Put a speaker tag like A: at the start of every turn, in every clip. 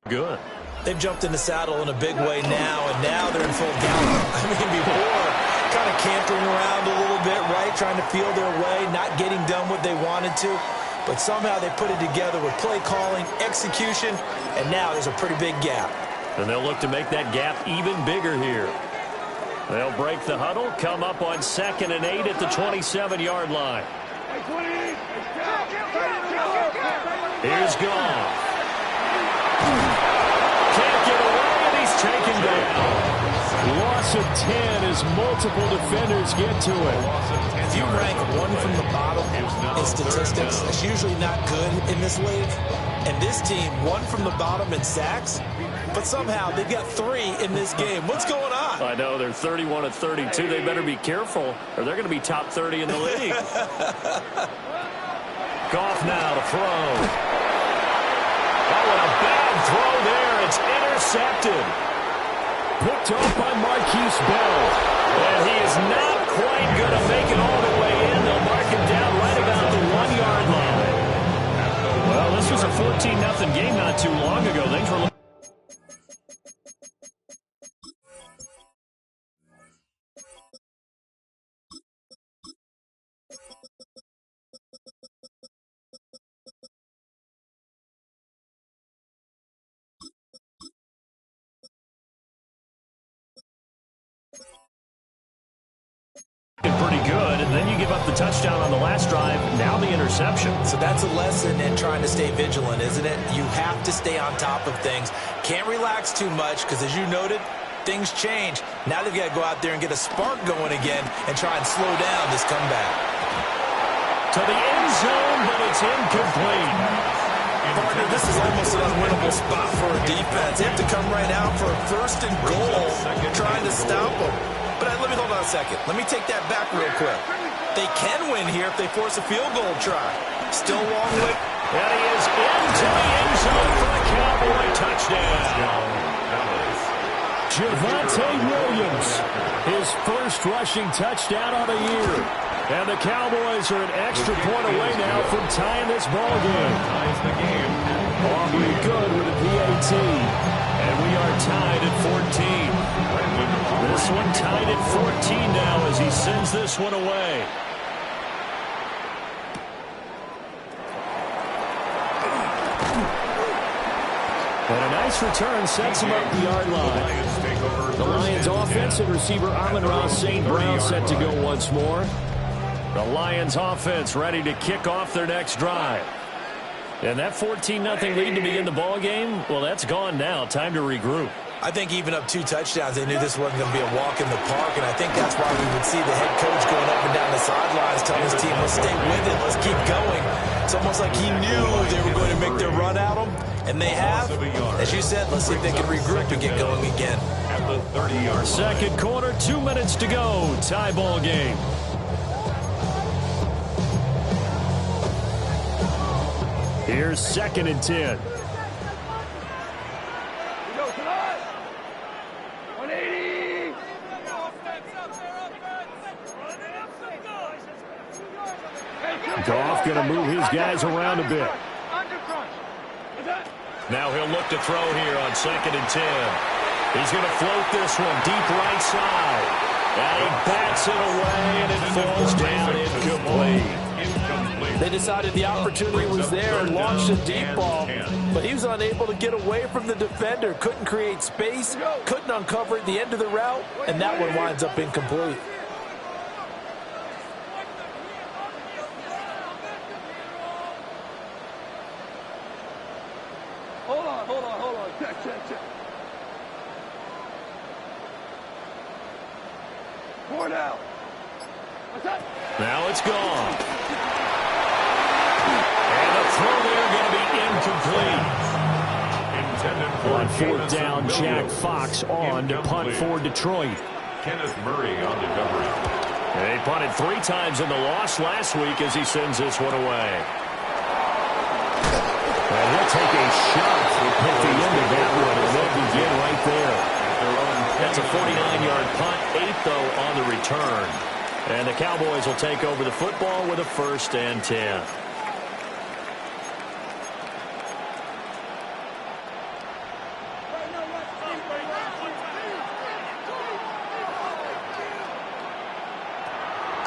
A: Good.
B: They've jumped in the saddle in a big way now, and now they're in full gallop. I mean, before, kind of cantering around a little bit, right, trying to feel their way, not getting done what they wanted to. But somehow they put it together with play calling, execution, and now there's a pretty big gap.
A: And they'll look to make that gap even bigger here. They'll break the huddle, come up on 2nd and 8 at the 27-yard line. Here's Goff. Can't get away, and he's taken down. Loss of 10 as multiple defenders get to it.
B: If you rank one from the bottom in statistics, it's usually not good in this league. And this team, one from the bottom in sacks, but somehow they've got 3 in this game. What's going on?
A: I know, they're 31 of 32. They better be careful, or they're going to be top 30 in the league. Goff now to throw. Oh, and a bad throw there. It's intercepted. Picked off by Marquise Bell. And he is not quite going to make it all the way in. They'll mark him down right about the 1-yard line. Well, this was a 14-0 game not too long ago. Things were looking. Pretty good, and then you give up the touchdown on the last drive, now the interception.
B: So that's a lesson in trying to stay vigilant, isn't it? You have to stay on top of things. Can't relax too much because, as you noted, things change. Now they've got to go out there and get a spark going again and try and slow down this comeback.
A: To the end zone, but it's incomplete.
B: Partner, this is almost an unwinnable spot for a defense. They have to come right out for a 1st and goal, trying to stop them. But let me hold on a second. Let me take that back real quick. They can win here if they force a field goal try. Still a long way.
A: And he is into the end zone for the Cowboy touchdown. Javonte Williams, his first rushing touchdown of the year. And the Cowboys are an extra point away now from tying this ball game. Aubrey good with a PAT. And we are tied at 14. This one tied at 14 now as he sends this one away. And a nice return sets him up the yard line. The Lions offense and receiver Amon-Ra St. Brown set to go once more. The Lions offense ready to kick off their next drive. And that 14-0 lead to begin the ball game, well, that's gone now. Time to regroup.
B: I think even up 2 touchdowns, they knew this wasn't going to be a walk in the park, and I think that's why we would see the head coach going up and down the sidelines telling his team, let's stay with it, let's keep going. It's almost like he knew they were going to make their run at him, and they have. As you said, let's see if they can regroup and get going again.
A: Second quarter, 2 minutes to go. Tie ball game. Here's 2nd and 10. Goff going to move his guys around a bit. Now he'll look to throw here on 2nd and 10. He's going to float this one deep right side. And he bats it away, and it falls down incomplete.
B: They decided the opportunity was there and launched a deep ball, but he was unable to get away from the defender. Couldn't create space, couldn't uncover at the end of the route, and that one winds up incomplete.
C: Hold on. Check. Four now. What's that?
A: Now it's gone. And the throw there going to be incomplete. On 4th down, Jack Fox on to punt for Detroit.
D: Kenneth Murray on the coverage.
A: He punted 3 times in the loss last week as he sends this one away. And he'll take a shot at the end of that one, and they'll begin right there. That's a 49-yard punt, 8th, though, on the return. And the Cowboys will take over the football with a 1st and 10.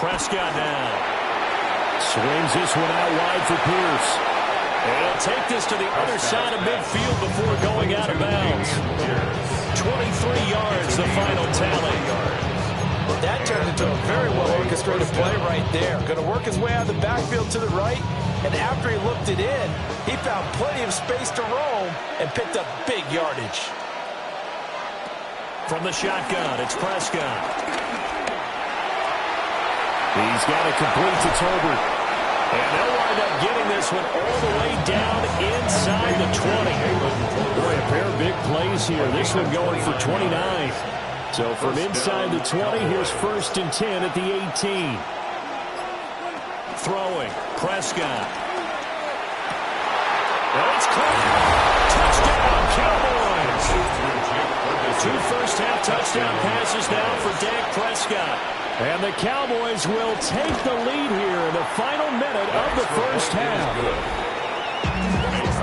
A: Prescott now. Swings this one out wide for Pierce. And he'll take this to the other side of midfield before going out of bounds. 23 yards, the final tally.
B: Well, that turned into a very well-orchestrated play right there. Going to work his way out of the backfield to the right, and after he looked it in, he found plenty of space to roam and picked up big yardage.
A: From the shotgun, it's Prescott. He's got it complete to Tolbert. And they'll wind up getting this one all the way down inside the 20. Boy, a pair of big plays here. This one going for 29. So from inside the 20, here's 1st and 10 at the 18. Throwing, Prescott. And it's caught. Touchdown, Cowboys. 2 first-half touchdown passes now for Dak Prescott. And the Cowboys will take the lead here in the final minute of the first half.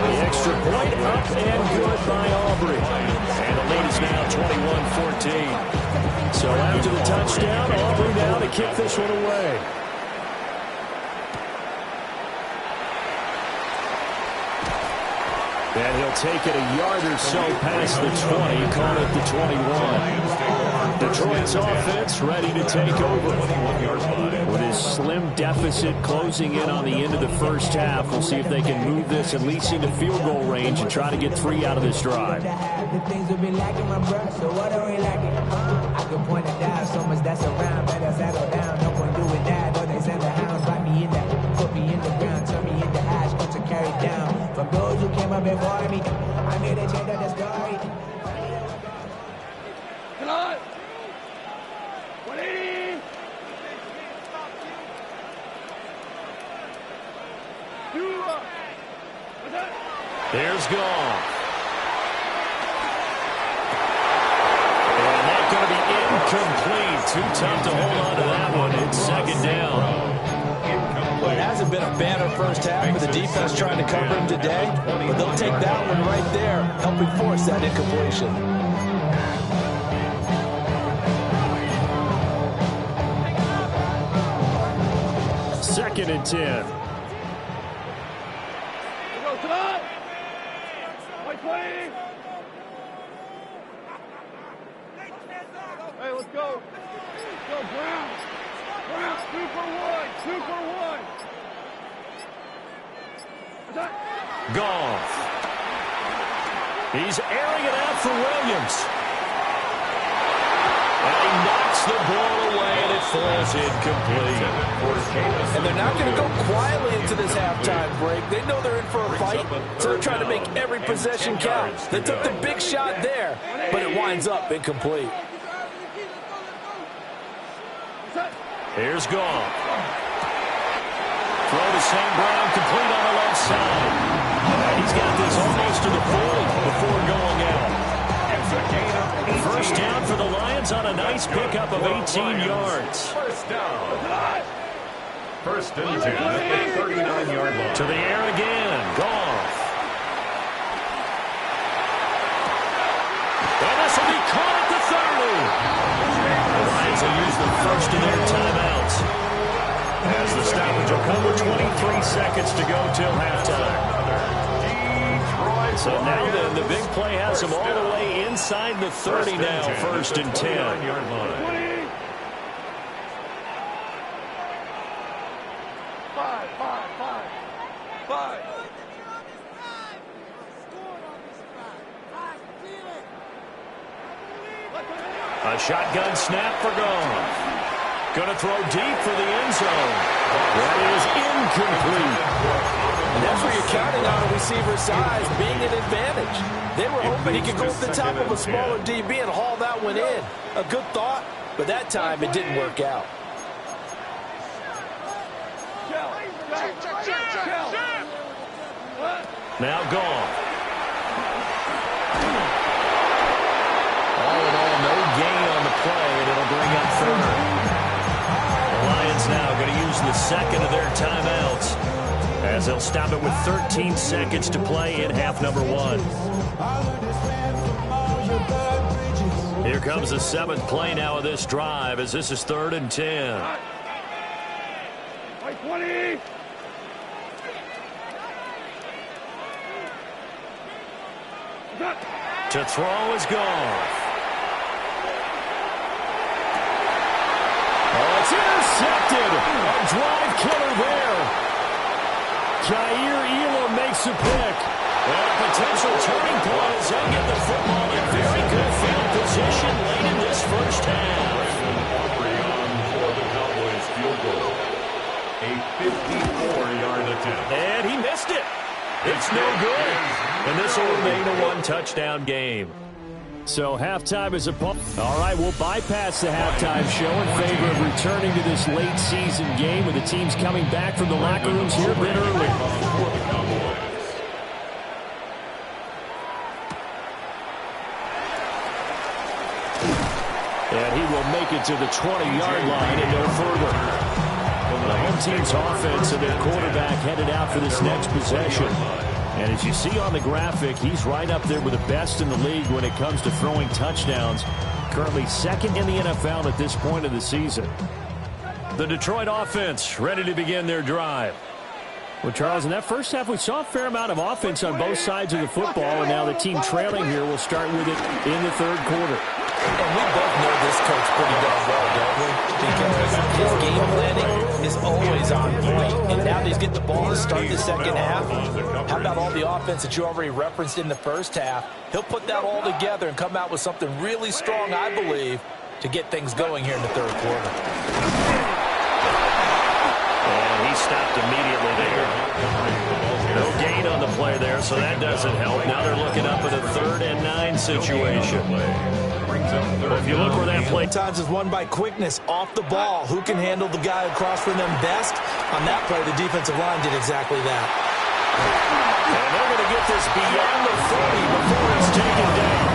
A: The extra point up and good by Aubrey. And the lead is now 21-14. So after the touchdown, Aubrey now to kick this one away. And he'll take it a yard or so past the 20, caught at the 21. Detroit's offense ready to take over. With his slim deficit closing in on the end of the first half, we'll see if they can move this at least into field goal range and try to get 3 out of this drive.
E: From those who came up before me, I made a change of the story.
C: Come on! 180!
A: There's Goff. And that's going to be incomplete. Too tough to hold on to that one. It's 2nd down.
B: Well, it hasn't been a banner first half for the defense trying to cover him today, but they'll take that one right there, helping force that incompletion.
A: 2nd and 10.
C: Come on! White plane! Hey, let's go. Let's go, Brown. Brown, 2 for 1. 2 for 1.
A: Goff. He's airing it out for Williams. And he knocks the ball away, and it falls incomplete.
B: And they're not going to go quietly into this halftime break. They know they're in for a fight, so they're trying to make every possession count. They took the big shot there, but it winds up incomplete.
A: Here's Goff. Throw to St. Brown, complete on the left side. He's got this almost to the 40 before going out. First down for the Lions on a nice pickup of 18 yards.
D: First down. 1st and 10 at the 39-yard line.
A: To the air again. Goff. And this will be caught at the 30. The Lions will use the first of their timeouts, as the stoppage will come with 23 seconds to go till halftime. So now then, the big play has them all the way inside the 30 now, 1st and 10.
D: 39-yard line.
C: 5.
A: A shotgun snap for Goff. Going to throw deep for the end zone. That is incomplete.
B: And that's where you're counting on a receiver's size being an advantage. They were hoping he could go to the top of a smaller DB and haul that one in. A good thought, but that time it didn't work out.
A: Now Goff. All in all, no gain on the play, and it'll bring up 3rd. The Lions now going to use the 2nd of their timeouts, as they'll stop it with 13 seconds to play in half number 1. Here comes the 7th play now of this drive, as this is 3rd and 10.
C: Right 20.
A: To throw is Goff. Oh, it's intercepted. A drive killer there. Jair Elam makes a pick. And a potential turning point as they get the football in very good field position late in this first half.
D: Aubrey on for the Cowboys field goal. A 54-yard attempt.
A: And he missed it. It's no good. And this will remain a one-touchdown game. So halftime is upon. All right, we'll bypass the halftime show in favor of returning to this late season game with the teams coming back from the locker rooms here a bit early. And he will make it to the 20-yard line and no further. The home team's offense and their quarterback headed out for this next possession. And as you see on the graphic, he's right up there with the best in the league when it comes to throwing touchdowns. Currently second in the NFL at this point of the season. The Detroit offense ready to begin their drive. Well, Charles, in that first half, we saw a fair amount of offense on both sides of the football, and now the team trailing here will start with it in the third quarter.
B: And we both know this coach pretty darn well, don't we? Because his game planning is always on point. And now that he's getting the ball to start the second half, how about all the offense that you already referenced in the first half? He'll put that all together and come out with something really strong, I believe, to get things going here in the third quarter.
A: And he stopped immediately there. No gain on the play there, so that doesn't help. Now they're looking up at a 3rd and 9 situation. Well, if you look where that play...
B: Sometimes it's won by quickness, off the ball. Who can handle the guy across from them best? On that play, the defensive line did exactly that.
A: And they're going to get this beyond the 40 before it's taken down.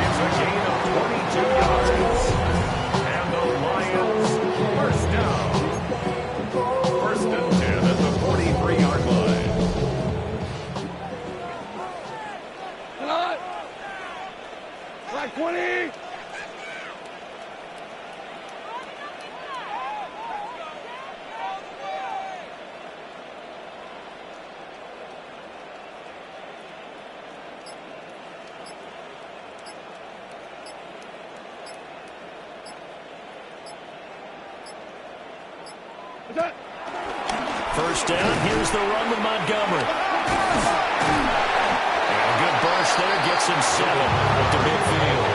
D: It's a gain of 22 yards. And the Lions first down. 1st and 10 at the 43-yard line.
C: Right 20.
A: First down, here's the run with Montgomery. And a good burst there, gets him 7 up to midfield.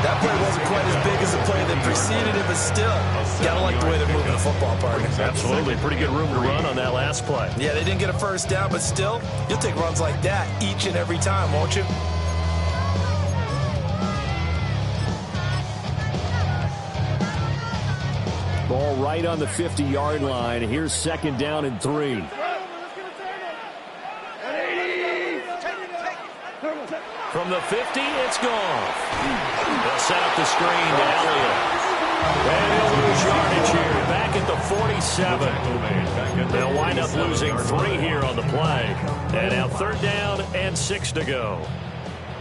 B: That play wasn't quite as big as the play that preceded it, but still, gotta like the way they're moving the football, partner.
A: Absolutely, pretty good room to run on that last play.
B: Yeah, they didn't get a first down, but still, you'll take runs like that each and every time, won't you?
A: Ball right on the 50-yard line. Here's 2nd down and 3. From the 50, it's Goff. They'll set up the screen to Elliott. And he'll lose yardage here. Back at the 47. They'll wind up losing 3 here on the play. And now 3rd down and 6 to go.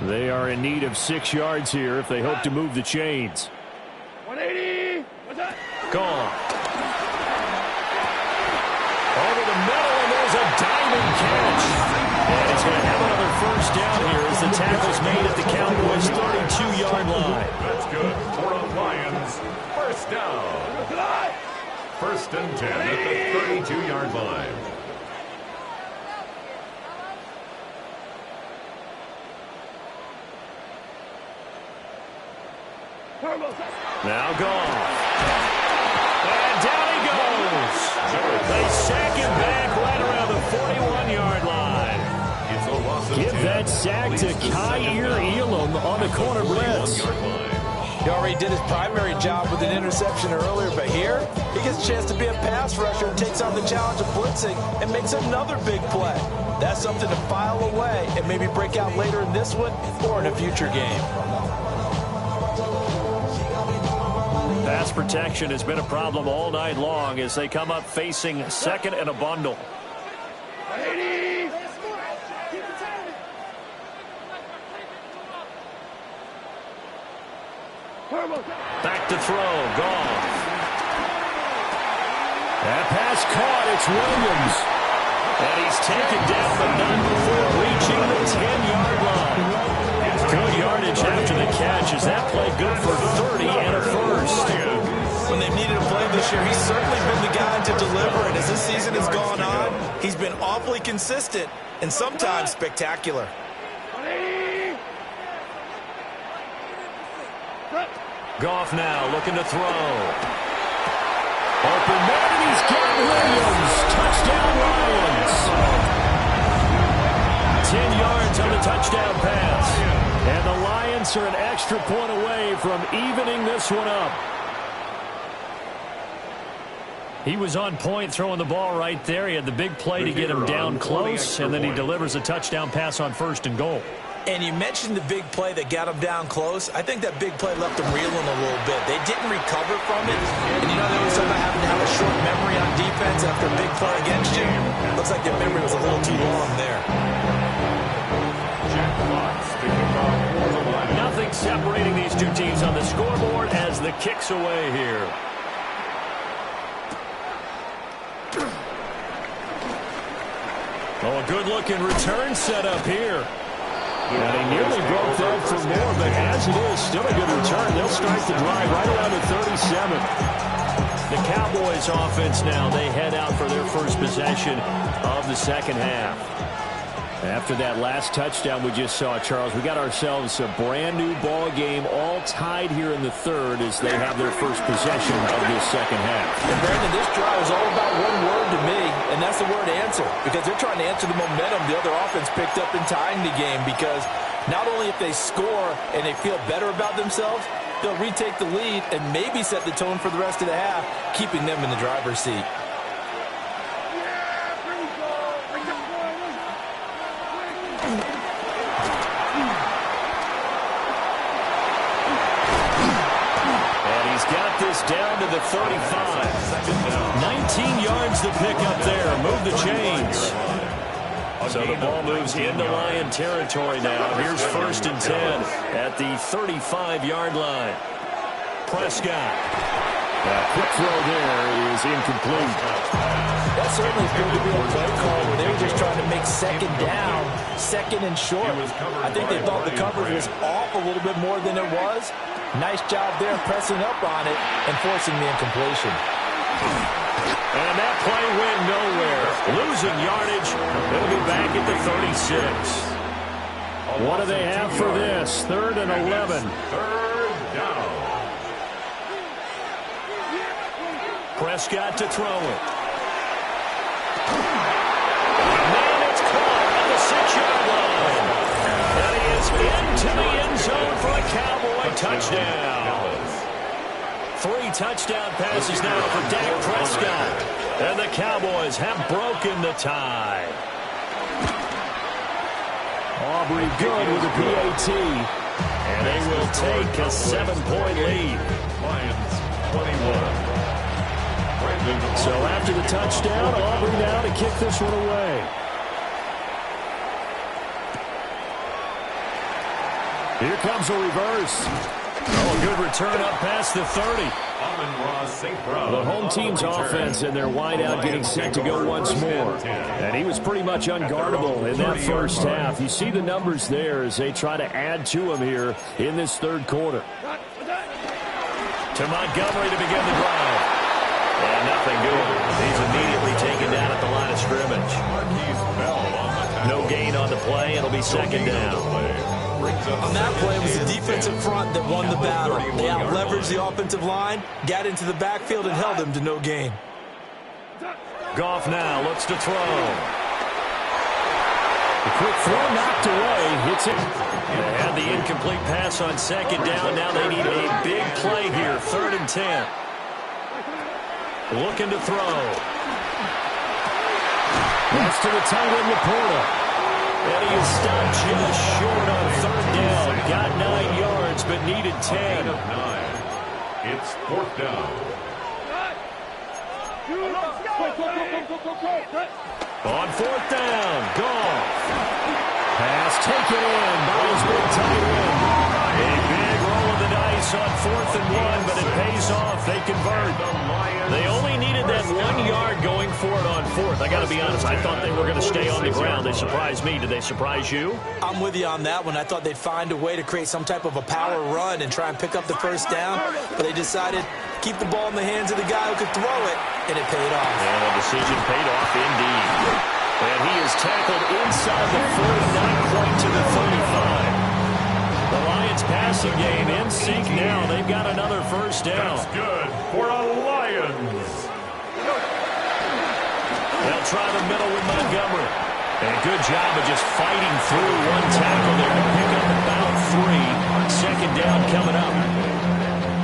A: They are in need of 6 yards here if they hope to move the chains.
C: 180.
A: Goff. Over the middle, and there's a diving catch. And he's going to have another first down here as the tackle's made at the Cowboys' 32-yard line.
D: That's good for the Lions. First down. 1st and 10 at the 32-yard line.
A: Now Goff. And down he goes. They sack him back right around the 41-yard line. Give that sack to Jair Elam on the corner blitz.
B: He already did his primary job with an interception earlier, but here he gets a chance to be a pass rusher and takes on the challenge of blitzing and makes another big play. That's something to file away and maybe break out later in this one or in a future game.
A: Pass protection has been a problem all night long as they come up facing 2nd and a bundle.
C: 180.
A: Back to throw, Goff. That pass caught. It's Williams. And he's taken down, but not before reaching the 10-yard line. Good yardage after the catch. Is that play good for 30 and a first?
B: When they've needed a play this year, he's certainly been the guy to deliver. And as this season has gone on, he's been awfully consistent and sometimes spectacular.
A: Goff now looking to throw. Open man, and he's got Williams. Touchdown, Lions. 10 yards on the touchdown pass. And the Lions are an extra point away from evening this one up. He was on point throwing the ball right there. He had the big play to get him down close, and then he delivers a touchdown pass on 1st and goal.
B: And you mentioned the big play that got him down close. I think that big play left them reeling a little bit. They didn't recover from it. And you know, they always talk about having to have a short memory on defense after a big play against you. Looks like their memory was a little too long there.
A: Nothing separating these two teams on the scoreboard as the kick's away here. Oh, a good-looking return set up here. And he nearly broke that for more, but as it is, still a good return. They'll start the drive right around the 37. The Cowboys offense now, they head out for their first possession of the second half. After that last touchdown we just saw, Charles, we got ourselves a brand-new ball game, all tied here in the third as they have their first possession of this second half.
B: And Brandon, this drive is all about one word to me, and that's the word answer, because they're trying to answer the momentum the other offense picked up in tying the game, because not only if they score and they feel better about themselves, they'll retake the lead and maybe set the tone for the rest of the half, keeping them in the driver's seat.
A: Down to the 35. 19 yards to pick up there. Move the chains. So the ball moves into Lion territory now. Here's 1st and 10 at the 35-yard line. Prescott. Quick throw there is incomplete.
B: That certainly appeared to be a play call where they were just trying to make second down, second and short. I think they thought the coverage was off a little bit more than it was. Nice job there pressing up on it and forcing the incompletion.
A: And that play went nowhere. Losing yardage. It'll be back at the 36. What do they have for this? 3rd and 11.
D: 3rd down.
A: Prescott to throw it. Man, it's caught at the 6-yard line. And he is into the end zone for a Cowboy touchdown. 3 touchdown passes now for Dak Prescott. And the Cowboys have broken the tie. Aubrey good with a PAT. And they will take a 7-point lead.
D: Lions 21.
A: So after the touchdown, Aubrey now to kick this one away. Here comes a reverse. Oh, a good return up past the 30. The home team's offense and their wideout getting set to go once more. And he was pretty much unguardable in that first half. You see the numbers there as they try to add to him here in this third quarter. To Montgomery to begin the drive. And nothing doing. He's immediately taken down at the line of scrimmage. No gain on the play. It'll be second down.
B: On that play, it was the defensive front that won the battle. They out-leveraged the offensive line, got into the backfield, and held them to no gain.
A: Goff now looks to throw. The quick throw knocked away. Hits it. They had the incomplete pass on second down. Now they need a big play here. 3rd and 10. Looking to throw. That's to the tight end, Laporta. And he is stopped just short on 3rd down. Got 9 yards, but needed 10.
D: It's 4th down.
A: On 4th down, Goff. Pass taken in by his big tight end. A big roll of the dice this on 4th and 1, but it pays off. They convert. They only needed that 1 yard going for it on 4th. I got to be honest, I thought they were going to stay on the ground. They surprised me. Did they surprise you?
B: I'm with you on that one. I thought they'd find a way to create some type of a power run and try and pick up the first down, but they decided to keep the ball in the hands of the guy who could throw it, and it paid off.
A: And the decision paid off indeed. And he is tackled inside the 40, not quite to the 35. The Lions passing game in sync now. They've got another first down.
D: That's good for a Lions.
A: They'll try the middle with Montgomery. And a good job of just fighting through one tackle there to pick up about 3. Second down coming up.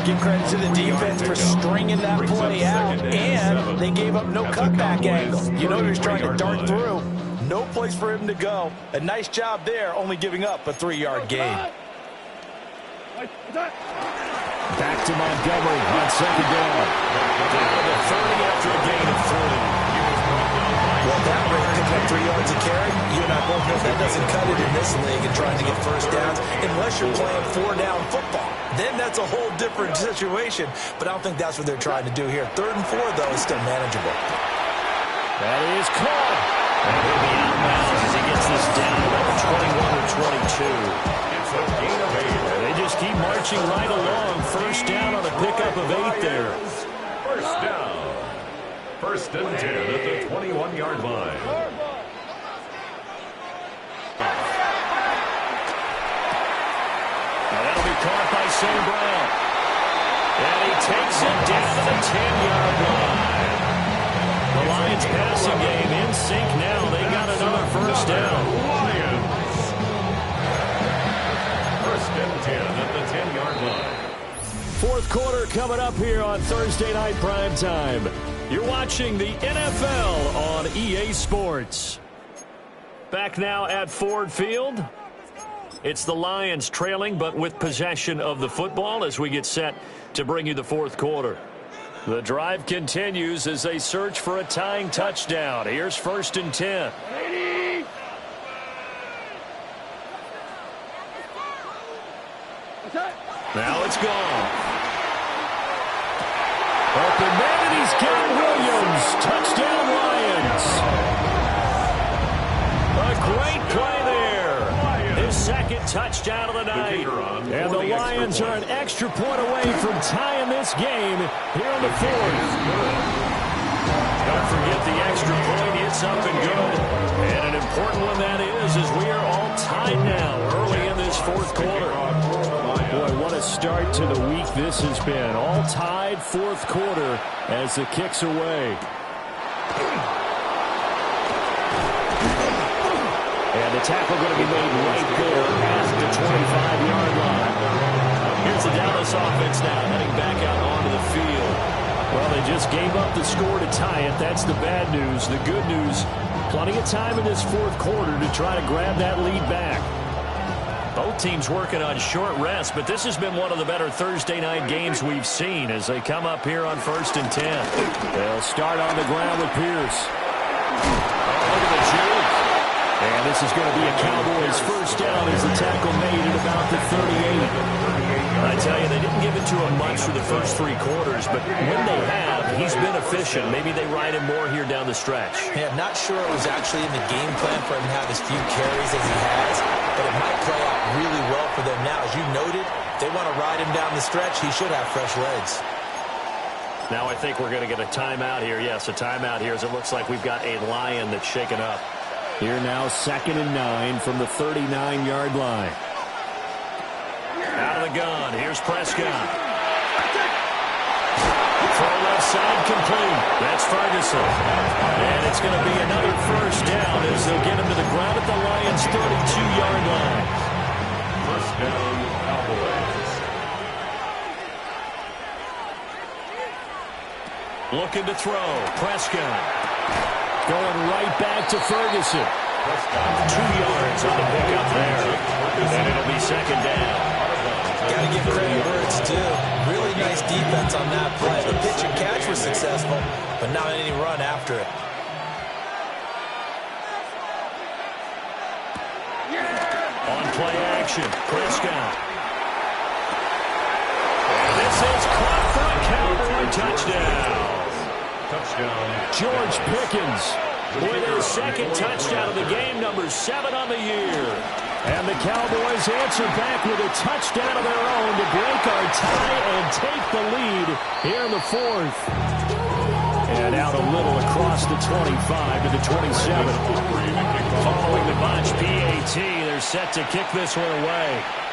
B: Give credit to the defense for stringing that play out, and they gave up no cutback angle. You know he was trying to dart through. No place for him to go. A nice job there, only giving up a 3-yard gain.
A: Back to Montgomery on second down. Down to 30 after a gain of 3.
B: Well, that rate, picking up 3 yards a carry, you and I both know that doesn't cut it in this league and trying to get first downs unless you're playing 4-down football. Then that's a whole different situation, but I don't think that's what they're trying to do here. 3rd and 4, though, is still manageable.
A: That is caught. And he'll be out of bounds as he gets this down about 21 or 22.
D: It's a gain of 8.
A: They just keep marching right along. First down on a pickup of 8 there.
D: First down. 1st and 10 at the 21-yard line.
A: Now that'll be caught by St. Brown. And he takes it down to the 10-yard line. The Lions passing game in sync now. They got another first down.
D: Lions. 1st and 10 at the 10-yard line.
A: 4th quarter coming up here on Thursday Night Prime Time. You're watching the NFL on EA Sports. Back now at Ford Field. It's the Lions trailing, but with possession of the football as we get set to bring you the 4th quarter. The drive continues as they search for a tying touchdown. Here's 1st and 10. Now it's gone. Open man, and he's got Williams. Touchdown, Lions. A great play there. His 2nd touchdown of the night. And the Lions are an extra point away from tying this game here in the 4th. Don't forget the extra point. It's up and good. And an important one that is as we are all tied now early in this 4th quarter. Boy, what a start to the week this has been. All tied 4th quarter as the kick's away. And the tackle going to be made right there at the 25-yard line. Here's the Dallas offense now heading back out onto the field. Well, they just gave up the score to tie it. That's the bad news. The good news, plenty of time in this 4th quarter to try to grab that lead back. Both teams working on short rest, but this has been one of the better Thursday night games we've seen as they come up here on 1st and 10. They'll start on the ground with Pierce. Oh, look at the juke. And this is going to be a Cowboys first down as the tackle made at about the 38. I tell you, they didn't give it to him much for the first 3 quarters, but when they have, he's been efficient. Maybe they ride him more here down the stretch.
B: Yeah, I'm not sure it was actually in the game plan for him to have as few carries as he has, but it might play out really well for them now. As you noted, if they want to ride him down the stretch, he should have fresh legs.
A: Now I think we're going to get a timeout here. Yes, a timeout here as it looks like we've got a Lion that's shaken up. Here now 2nd and 9 from the 39-yard line. Out of the gun. Here's Prescott. Throw left side complete. That's Ferguson. And it's going to be another first down as they'll get him to the ground at the Lions' 32-yard line.
D: First down, Cowboys.
A: Looking to throw. Prescott. Going right back to Ferguson. 2 yards on the pickup there. And it'll be 2nd down.
B: Got to give credit where it's due. Really nice defense on that play. The pitch and catch was successful, but not any run after it.
A: On play action, Prescott. This is caught for a Cowboy touchdown.
D: Touchdown.
A: George Pickens with his second touchdown of the game, number 7 on the year. And the Cowboys answer back with a touchdown of their own to break our tie and take the lead here in the fourth. And out a little across the 25 to the 27. Following the botch PAT, they're set to kick this one away.